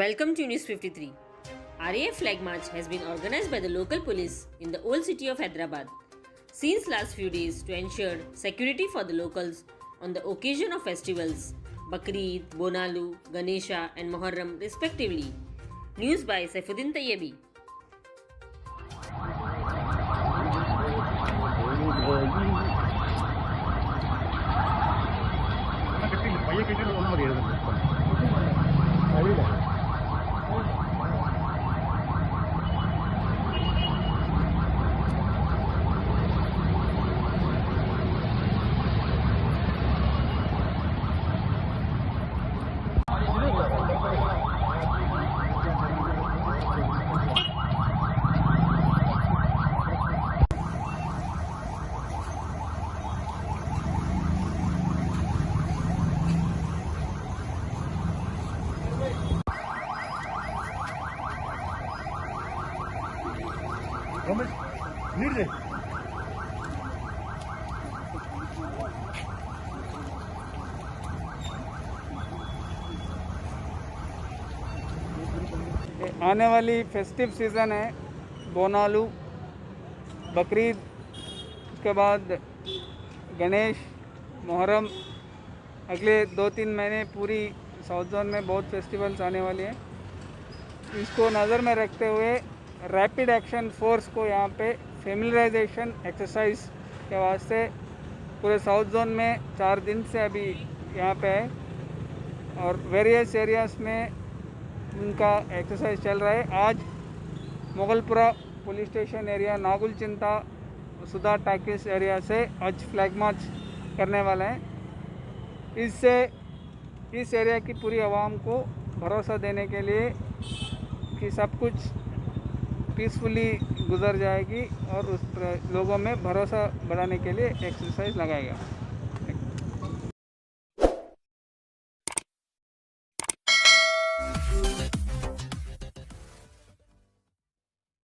Welcome to News 53. RAF Flag March has been organized by the local police in the old city of Hyderabad since last few days to ensure security for the locals on the occasion of festivals Bakrid, Bonalu, Ganesha and Muharram respectively. News by Saifuddin Tayyebi. आने वाली festive season है, बोनालू, बकरीद, उसके बाद गणेश, मुहर्रम, अगले 2-3 महीने पूरी south zone में बहुत फेस्टिवल्स आने वाले हैं। इसको नज़र में रखते हुए रैपिड एक्शन फोर्स को यहाँ पे फेमिलराइजेशन एक्सरसाइज के वास्ते पूरे साउथ जोन में 4 दिन से अभी यहाँ पे है और वेरियस एरियाज़ में उनका एक्सरसाइज चल रहा है। आज Mughalpura police station area, Nagul चिंता, सुधा टाकिस एरिया से आज फ्लैग मार्च करने वाले हैं। इससे इस एरिया की पूरी आवाम को भरोसा देने के लिए कि सब कुछ पीसफुली गुजर जाएगी और उस लोगों में भरोसा बढ़ाने के लिए एक्सरसाइज लगाएगा।